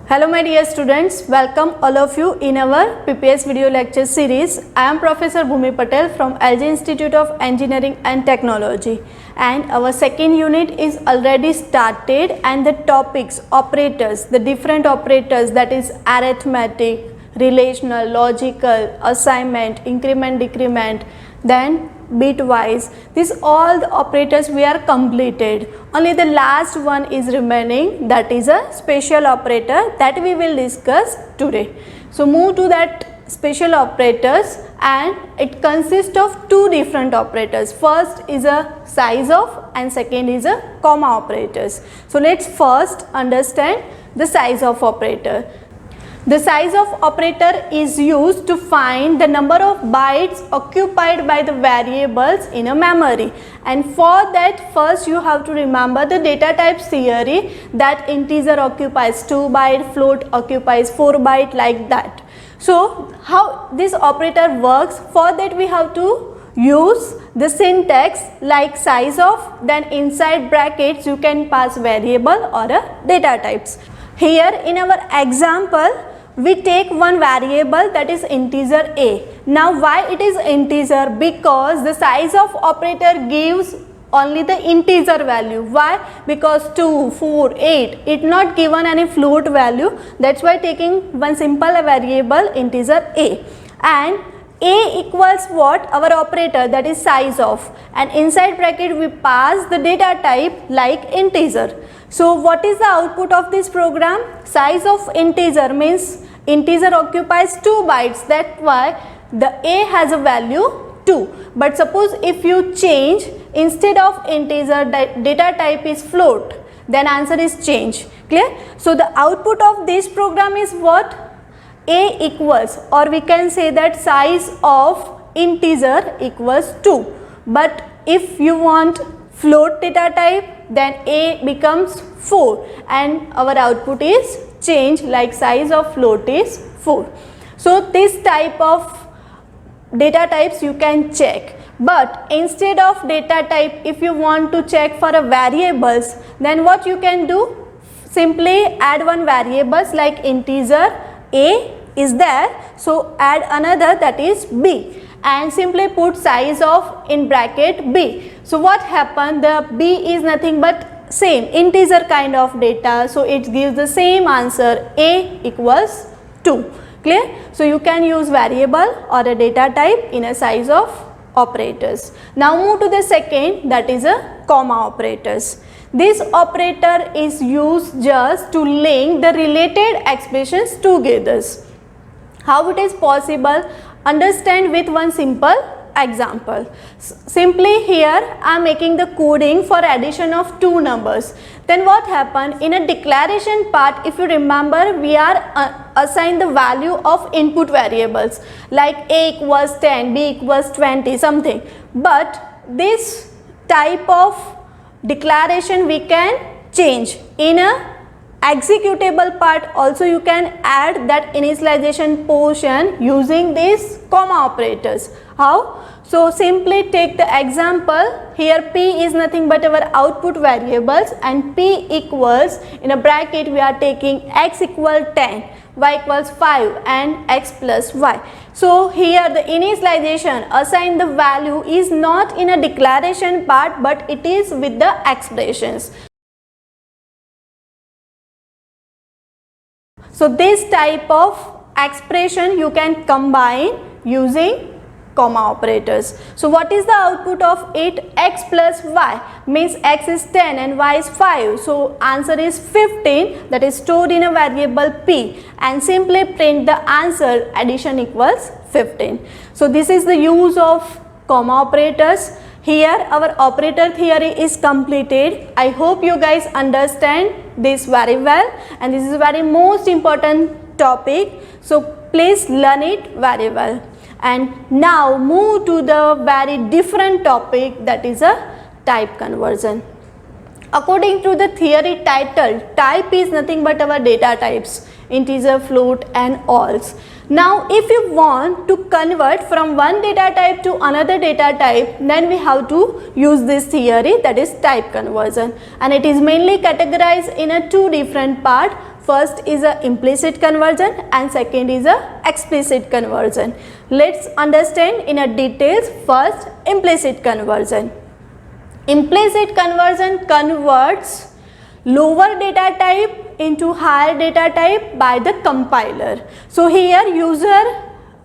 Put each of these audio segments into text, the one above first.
Hello my dear students, welcome all of you in our PPS video lecture series. I am Professor Bhumi Patel from LG Institute of Engineering and Technology, and our second unit is already started, and the topics operators, the different operators, that is arithmetic, relational, logical, assignment, increment, decrement, then bitwise, these all the operators we are completed. Only the last one is remaining, that is a special operator that we will discuss today. So move to that special operators, and it consists of two different operators. First is a size of and second is a comma operators. So let's first understand the size of operator. The size of operator is used to find the number of bytes occupied by the variables in a memory, and for that first you have to remember the data types theory, that integer occupies 2 byte, float occupies 4 byte, like that. So how this operator works, for that we have to use the syntax like size of, then inside brackets you can pass variable or a data types. Here in our example we take one variable, that is integer a. Now why it is integer? Because the size of operator gives only the integer value. Why? Because 2, 4, 8, it not given any float value. That's why taking one simple variable integer a. And a equals what? Our operator, that is size of, and inside bracket we pass the data type like integer. So what is the output of this program? Size of integer means integer occupies 2 bytes, that's why the a has a value 2. But suppose if you change, instead of integer data type is float, then answer is change. Clear? So the output of this program is what? A equals, or we can say that size of integer equals 2. But if you want float data type, then a becomes 4 and our output is change, like size of float is 4. So this type of data types you can check. But instead of data type, if you want to check for a variables, then what you can do? Simply add one variables, like integer a is there, so add another, that is b, and simply put size of in bracket b. So what happened? The b is nothing but same integer kind of data, so it gives the same answer, a equals 2. Clear? So you can use variable or a data type in a size of operators. Now move to the second, that is a comma operators. This operator is used just to link the related expressions together. How it is possible? Understand with one simple example. Simply here I am making the coding for addition of two numbers. Then what happened? In a declaration part, if you remember, we are assigned the value of input variables like a equals 10, b equals 20, something. But this type of declaration we can change. In a executable part also you can add that initialization portion using these comma operators. How? So simply take the example. Here p is nothing but our output variables, and p equals, in a bracket we are taking x equal 10, y equals 5 and x plus y. So here the initialization assign the value is not in a declaration part, but it is with the expressions. So this type of expression you can combine using comma operators. So what is the output of it? X plus y means x is 10 and y is 5. So answer is 15, that is stored in a variable p, and simply print the answer, addition equals 15. So this is the use of comma operators. Here our operator theory is completed. I hope you guys understand this very well, and this is a very most important topic. So please learn it very well. And now move to the very different topic, that is a type conversion. According to the theory title, type is nothing but our data types, integer, float and alls. Now if you want to convert from one data type to another data type, then we have to use this theory, that is type conversion, and it is mainly categorized in a two different part. First is a implicit conversion and second is a explicit conversion. Let's understand in a details. First, implicit conversion. Implicit conversion converts lower data type into higher data type by the compiler. So here user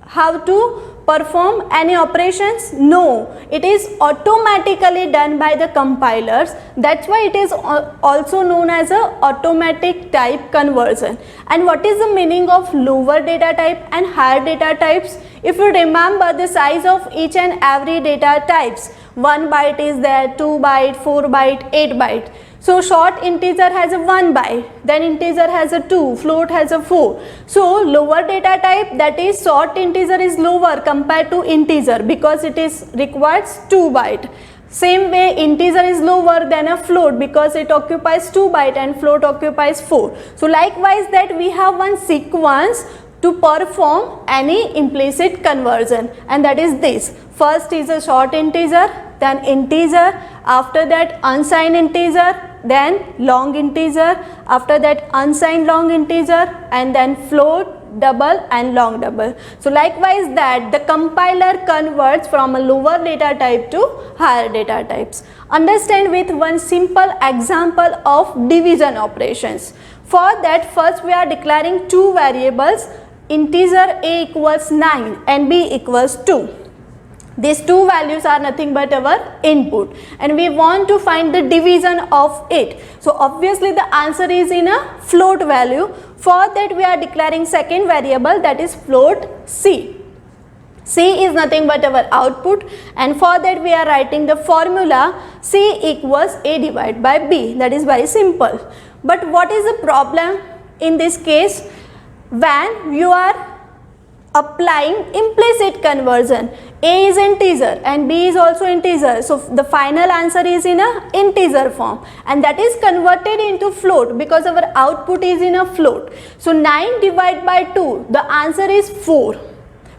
have to perform any operations? No, it is automatically done by the compilers. That's why it is also known as a automatic type conversion. And what is the meaning of lower data type and higher data types? If you remember the size of each and every data types, 1 byte is there, 2 byte, 4 byte, 8 byte. So short integer has a 1 byte, then integer has a 2, float has a 4. So lower data type, that is short integer, is lower compared to integer because it is requires 2 byte. Same way integer is lower than a float because it occupies 2 byte and float occupies 4. So likewise that we have one sequence to perform any implicit conversion, and that is this. First is a short integer, then integer, after that unsigned integer, then long integer, after that unsigned long integer, and then float, double and long double. So likewise that the compiler converts from a lower data type to higher data types. Understand with one simple example of division operations. For that, first we are declaring two variables, integer a equals 9 and b equals 2. These two values are nothing but our input, and we want to find the division of it. So obviously the answer is in a float value. For that we are declaring second variable, that is float c. C is nothing but our output, and for that we are writing the formula c equals a divided by b. That is very simple. But what is the problem in this case? When you are applying implicit conversion, a is integer and b is also integer, so the final answer is in a integer form, and that is converted into float because our output is in a float. So 9 divided by 2, the answer is 4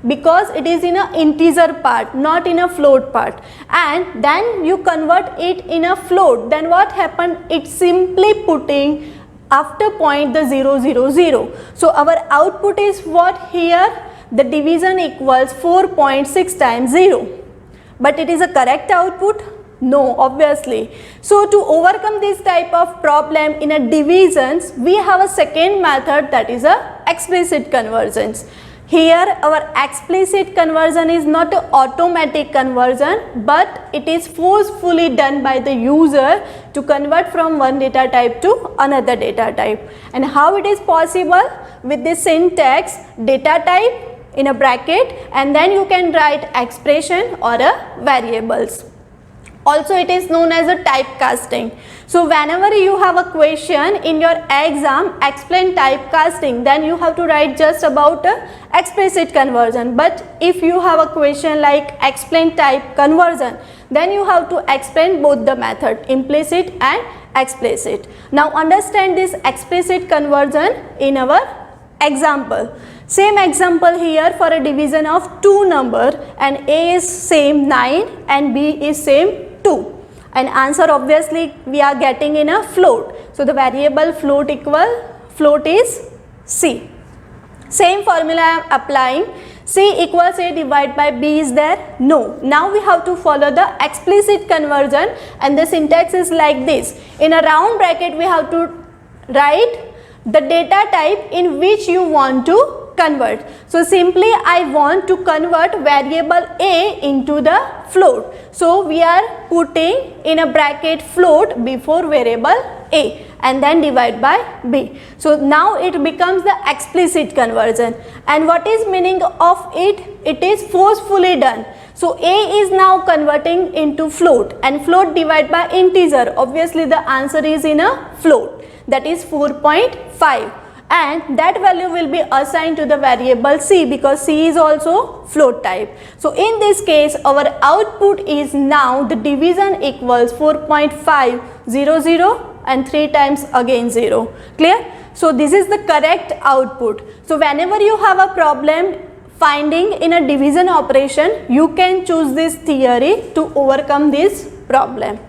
because it is in a integer part, not in a float part. And then you convert it in a float, then what happened? It's simply putting after point the 0 0 0. So our output is what here? The division equals 4.6 times 0. But it is a correct output? No, obviously. So to overcome this type of problem in a divisions, we have a second method, that is a explicit conversions. Here our explicit conversion is not an automatic conversion, but it is forcefully done by the user to convert from one data type to another data type. And how it is possible? With this syntax, data type in a bracket, and then you can write expression or a variables. Also it is known as a typecasting. So whenever you have a question in your exam, explain typecasting, then you have to write just about explicit conversion. But if you have a question like explain type conversion, then you have to explain both the method, implicit and explicit. Now understand this explicit conversion in our example. Same example here for a division of two number, and a is same 9 and b is same 2, and answer obviously we are getting in a float. So the variable float is c. Same formula I am applying. C equals a divided by b is there? No. Now we have to follow the explicit conversion, and the syntax is like this. In a round bracket we have to write the data type in which you want to convert. So simply I want to convert variable a into the float. So we are putting in a bracket float before variable a and then divide by b. So now it becomes the explicit conversion. And what is meaning of it? It is forcefully done. So a is now converting into float, and float divided by integer. Obviously the answer is in a float, that is 4.5. And that value will be assigned to the variable c because c is also float type. So in this case our output is now the division equals 4.500 and 3 times again 0. Clear? So this is the correct output. So whenever you have a problem finding in a division operation, you can choose this theory to overcome this problem.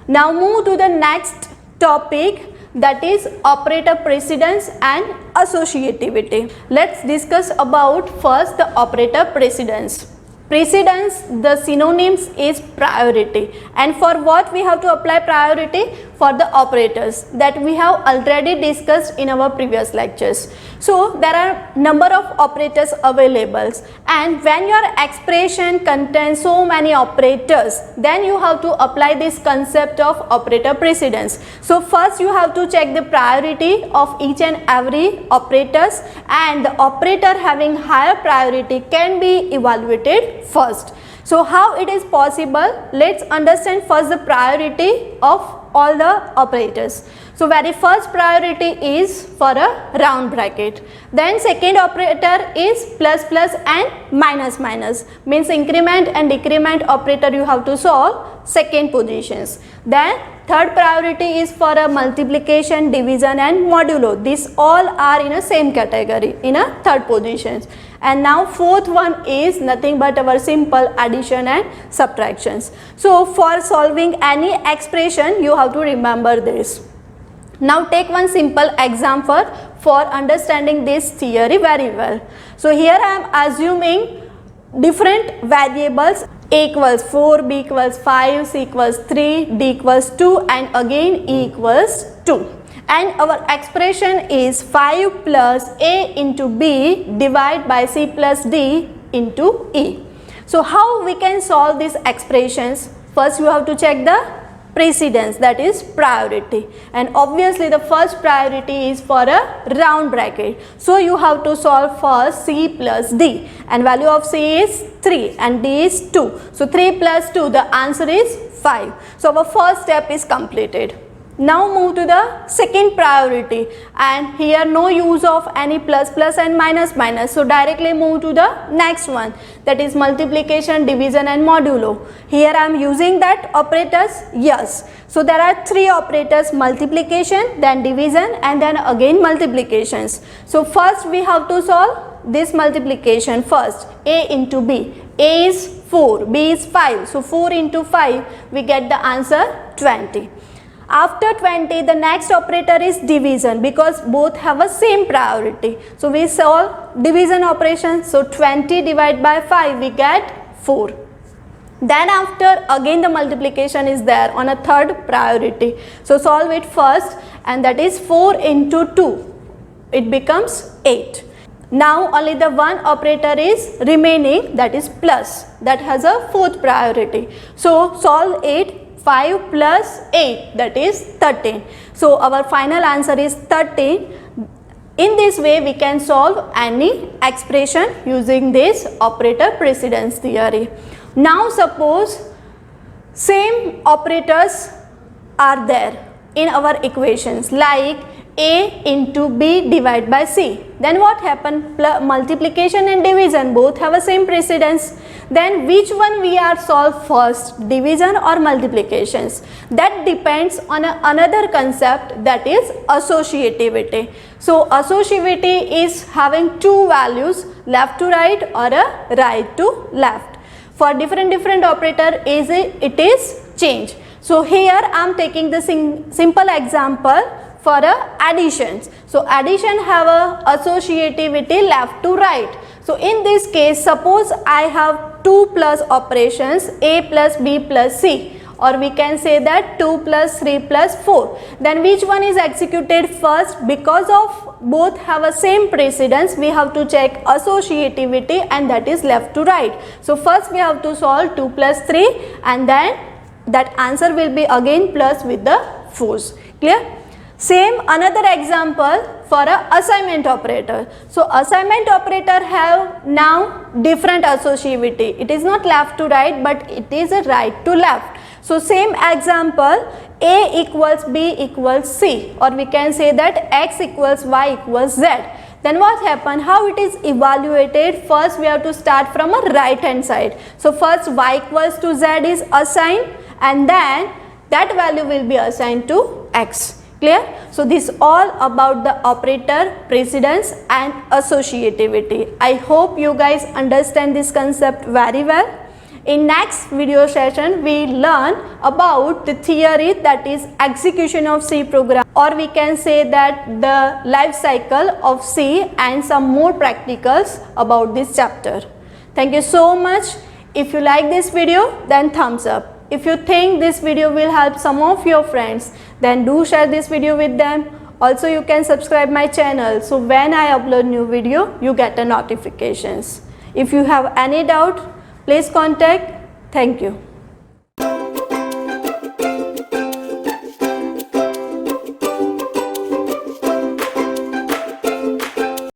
Now move to the next topic, that is operator precedence and associativity. Let's discuss about first the operator precedence. Precedence, the synonyms is priority, and for what we have to apply priority? For the operators that we have already discussed in our previous lectures. So there are number of operators available, and when your expression contains so many operators, then you have to apply this concept of operator precedence. So first you have to check the priority of each and every operators, and the operator having higher priority can be evaluated first. So how it is possible? Let's understand first the priority of all the operators. So very first priority is for a round bracket. Then second operator is plus plus and minus minus, means increment and decrement operator you have to solve second positions. Then third priority is for a multiplication, division and modulo. These all are in a same category in a third positions. And now fourth one is nothing but our simple addition and subtractions. So for solving any expression you have to remember this. Now take one simple example for understanding this theory very well. So here I am assuming different variables: a equals 4, b equals 5, c equals 3, d equals 2 and again e equals 2. And our expression is 5 plus a into b divided by c plus d into e. So how we can solve these expressions? First you have to check the precedence, that is priority, and obviously the first priority is for a round bracket. So you have to solve first c plus d, and value of c is 3 and d is 2. So 3 plus 2, the answer is 5. So our first step is completed. Now move to the second priority, and here no use of any plus plus and minus minus. So directly move to the next one, that is multiplication, division and modulo. Here I am using that operators, yes. So there are three operators: multiplication, then division and then again multiplications. So first we have to solve this multiplication first. A into b, a is 4, b is 5. So 4 into 5 we get the answer 20. After 20, the next operator is division, because both have a same priority. So we solve division operation. So 20 divided by 5 we get 4. Then after again the multiplication is there on a third priority. So solve it first, and that is 4 into 2. It becomes 8. Now only the one operator is remaining, that is plus, that has a fourth priority. So solve it. 5 plus 8, that is 13. So our final answer is 13. In this way we can solve any expression using this operator precedence theory. Now suppose same operators are there in our equations, like a into b divided by c. Then what happened? Multiplication and division both have a same precedence. Then which one we are solve first, division or multiplications? That depends on another concept, that is associativity. So associativity is having two values, left to right or a right to left. For different operator it is change. So here I am taking the simple example for additions. So addition have a associativity left to right. So in this case, suppose I have 2 plus operations, a plus b plus c, or we can say that 2 plus 3 plus 4. Then which one is executed first? Because of both have a same precedence, we have to check associativity, and that is left to right. So first we have to solve 2 plus 3, and then that answer will be again plus with the force. Clear? Same another example for a assignment operator. So assignment operator have now different associativity. It is not left to right, but it is a right to left. So same example, a equals b equals c, or we can say that x equals y equals z. Then what happened? How it is evaluated? First we have to start from a right hand side. So first y equals to z is assigned, and then that value will be assigned to x. Clear? So this all about the operator, precedence and associativity. I hope you guys understand this concept very well. In next video session, we learn about the theory, that is execution of C program, or we can say that the life cycle of C, and some more practicals about this chapter. Thank you so much. If you like this video, then thumbs up. If you think this video will help some of your friends, then do share this video with them. Also, you can subscribe my channel, so when I upload new video, you get the notifications. If you have any doubt, please contact. Thank you.